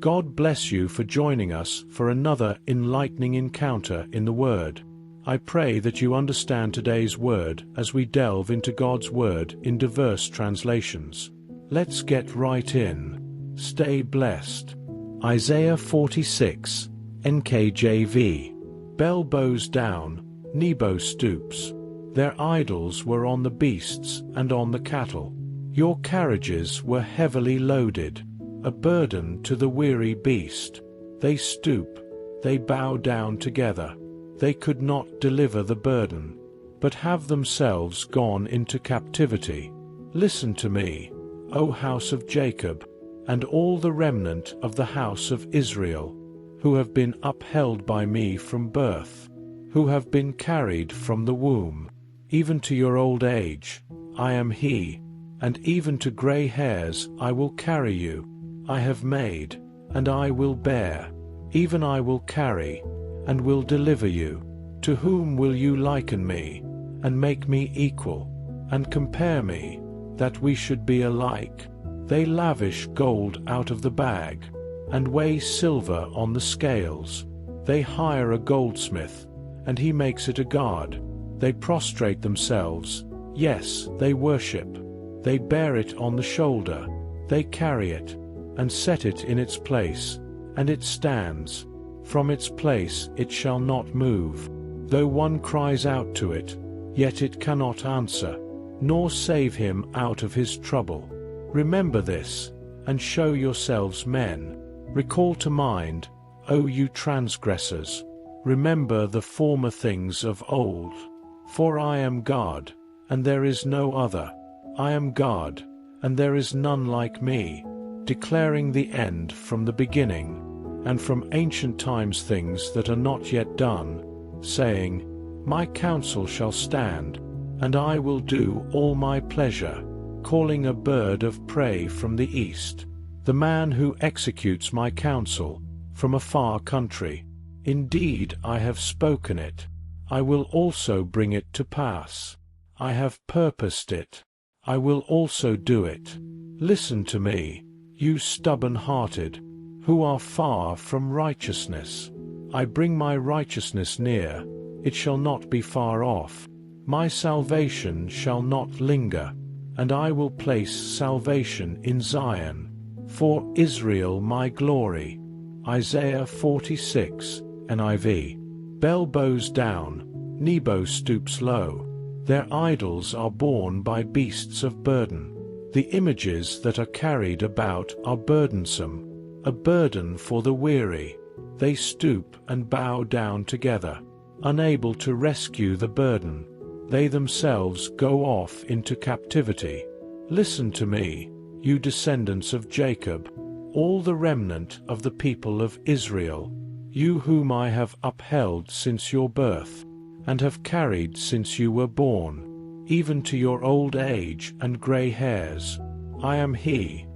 God bless you for joining us for another enlightening encounter in the Word. I pray that you understand today's word as we delve into God's Word in diverse translations. Let's get right in. Stay blessed. Isaiah 46, NKJV. Bel bows down, Nebo stoops. Their idols were on the beasts and on the cattle. Your carriages were heavily loaded, a burden to the weary beast. They stoop, they bow down together. They could not deliver the burden, but have themselves gone into captivity. Listen to me, O house of Jacob, and all the remnant of the house of Israel, who have been upheld by me from birth, who have been carried from the womb, even to your old age. I am He, and even to gray hairs I will carry you. I have made, and I will bear, even I will carry, and will deliver you. To whom will you liken me, and make me equal, and compare me, that we should be alike? They lavish gold out of the bag, and weigh silver on the scales. They hire a goldsmith, and he makes it a god. They prostrate themselves, yes, they worship. They bear it on the shoulder, they carry it, and set it in its place, and it stands. From its place it shall not move. Though one cries out to it, yet it cannot answer, nor save him out of his trouble. Remember this, and show yourselves men. Recall to mind, O you transgressors. Remember the former things of old. For I am God, and there is no other. I am God, and there is none like me, declaring the end from the beginning, and from ancient times things that are not yet done, saying, My counsel shall stand, and I will do all my pleasure, calling a bird of prey from the east, the man who executes my counsel, from a far country. Indeed I have spoken it, I will also bring it to pass. I have purposed it, I will also do it. Listen to me, you stubborn-hearted, who are far from righteousness. I bring my righteousness near, it shall not be far off. My salvation shall not linger, and I will place salvation in Zion, for Israel my glory. Isaiah 46, NIV. Bel bows down, Nebo stoops low. Their idols are borne by beasts of burden. The images that are carried about are burdensome, a burden for the weary. They stoop and bow down together, unable to rescue the burden. They themselves go off into captivity. Listen to me, you descendants of Jacob, all the remnant of the people of Israel, you whom I have upheld since your birth, and have carried since you were born, even to your old age and gray hairs. I am He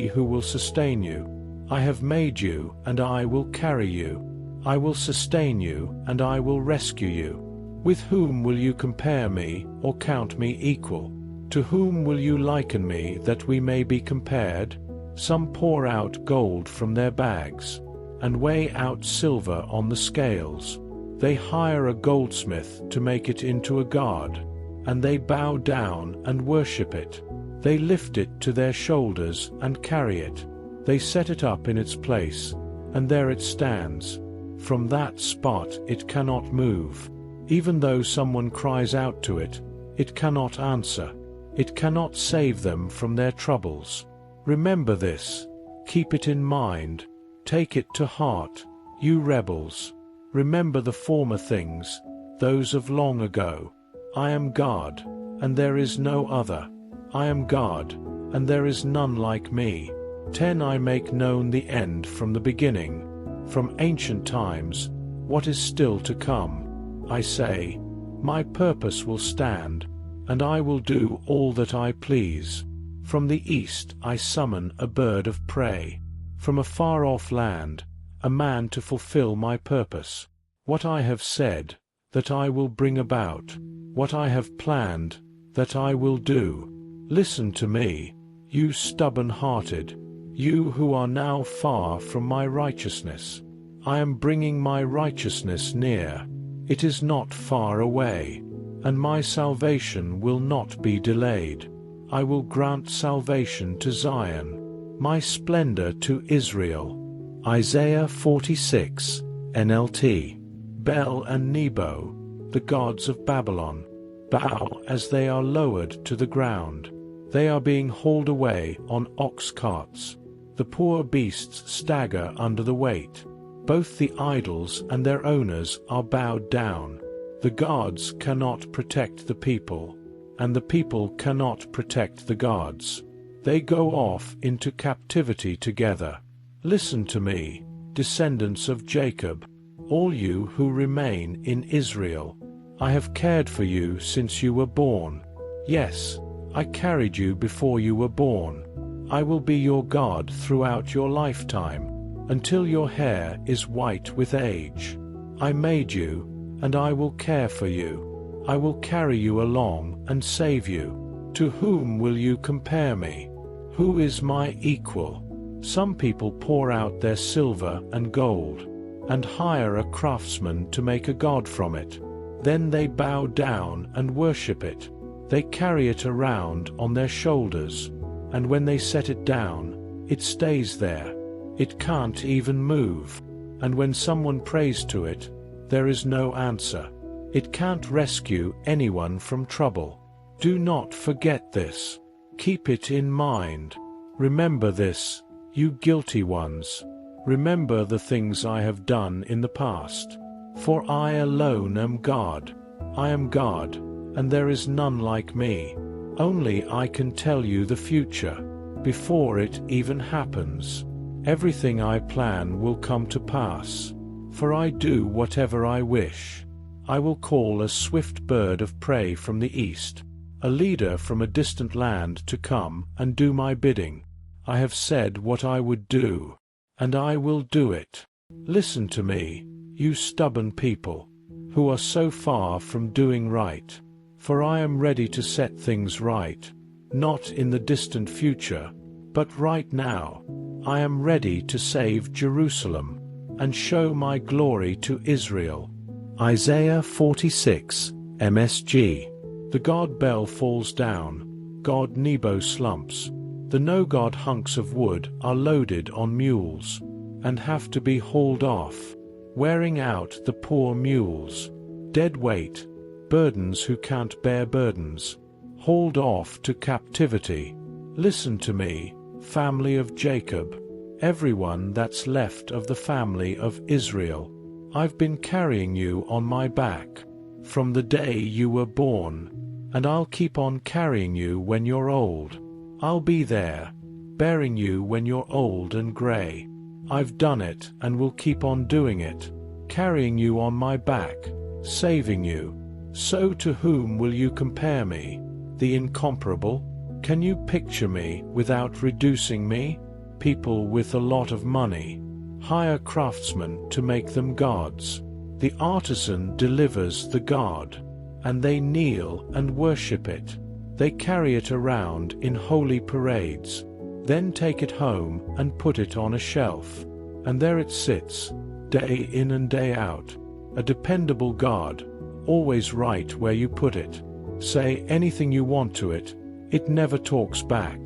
who will sustain you. I have made you, and I will carry you. I will sustain you, and I will rescue you. With whom will you compare me, or count me equal? To whom will you liken me, that we may be compared? Some pour out gold from their bags, and weigh out silver on the scales. They hire a goldsmith to make it into a god, and they bow down and worship it. They lift it to their shoulders and carry it. They set it up in its place, and there it stands. From that spot it cannot move. Even though someone cries out to it, it cannot answer. It cannot save them from their troubles. Remember this. Keep it in mind. Take it to heart, you rebels. Remember the former things, those of long ago. I am God, and there is no other. I am God, and there is none like me. 10 I make known the end from the beginning, from ancient times, what is still to come. I say, my purpose will stand, and I will do all that I please. From the east I summon a bird of prey, from a far-off land, a man to fulfill my purpose. What I have said, that I will bring about, what I have planned, that I will do. Listen to me, you stubborn-hearted, You who are now far from my righteousness. I am bringing my righteousness near. It is not far away, and my salvation will not be delayed. I will grant salvation to Zion, my splendor to Israel. Isaiah 46, NLT. Bel and Nebo, the gods of Babylon, bow as they are lowered to the ground. They are being hauled away on ox carts. The poor beasts stagger under the weight. Both the idols and their owners are bowed down. The gods cannot protect the people, and the people cannot protect the gods. They go off into captivity together. Listen to me, descendants of Jacob, all you who remain in Israel. I have cared for you since you were born. Yes, I carried you before you were born. I will be your God throughout your lifetime, until your hair is white with age. I made you, and I will care for you. I will carry you along and save you. To whom will you compare me? Who is my equal? Some people pour out their silver and gold, and hire a craftsman to make a god from it. Then they bow down and worship it. They carry it around on their shoulders, and when they set it down, it stays there. It can't even move. And when someone prays to it, there is no answer. It can't rescue anyone from trouble. Do not forget this. Keep it in mind. Remember this, you guilty ones. Remember the things I have done in the past. For I alone am God. I am God, and there is none like me. Only I can tell you the future, before it even happens. Everything I plan will come to pass, for I do whatever I wish. I will call a swift bird of prey from the east, a leader from a distant land to come and do my bidding. I have said what I would do, and I will do it. Listen to me, you stubborn people, who are so far from doing right. For I am ready to set things right, not in the distant future, but right now. I am ready to save Jerusalem, and show my glory to Israel. Isaiah 46, MSG. The god Bel falls down, god Nebo slumps. The no-god hunks of wood are loaded on mules, and have to be hauled off, wearing out the poor mules. Dead weight, burdens who can't bear burdens, hauled off to captivity. Listen to me, family of Jacob, everyone that's left of the family of Israel. I've been carrying you on my back, from the day you were born, and I'll keep on carrying you when you're old. I'll be there, bearing you when you're old and gray. I've done it and will keep on doing it, carrying you on my back, saving you. So to whom will you compare me? The incomparable? Can you picture me without reducing me? People with a lot of money hire craftsmen to make them gods. The artisan delivers the god, and they kneel and worship it. They carry it around in holy parades, then take it home and put it on a shelf. And there it sits, day in and day out, a dependable god, always right where you put it. Say anything you want to it, it never talks back.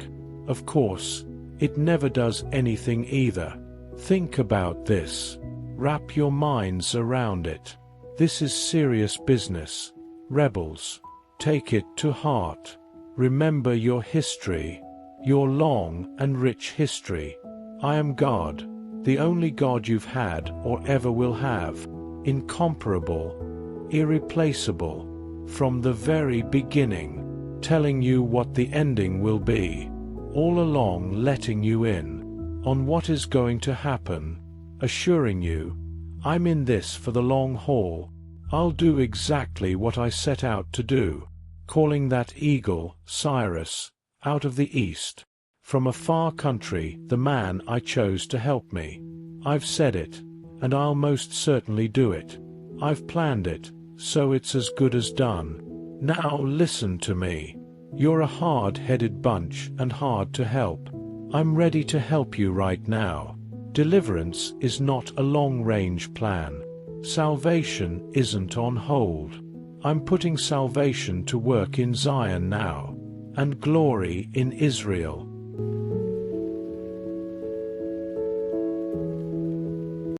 Of course, it never does anything either. Think about this. Wrap your minds around it. This is serious business. Rebels, take it to heart. Remember your history, your long and rich history. I am God, the only God you've had or ever will have, incomparable, irreplaceable, from the very beginning, telling you what the ending will be, all along letting you in on what is going to happen, assuring you, I'm in this for the long haul. I'll do exactly what I set out to do, calling that eagle, Cyrus, out of the east, from a far country, the man I chose to help me. I've said it, and I'll most certainly do it. I've planned it, so it's as good as done. Now listen to me. You're a hard-headed bunch and hard to help. I'm ready to help you right now. Deliverance is not a long-range plan. Salvation isn't on hold. I'm putting salvation to work in Zion now, and glory in Israel.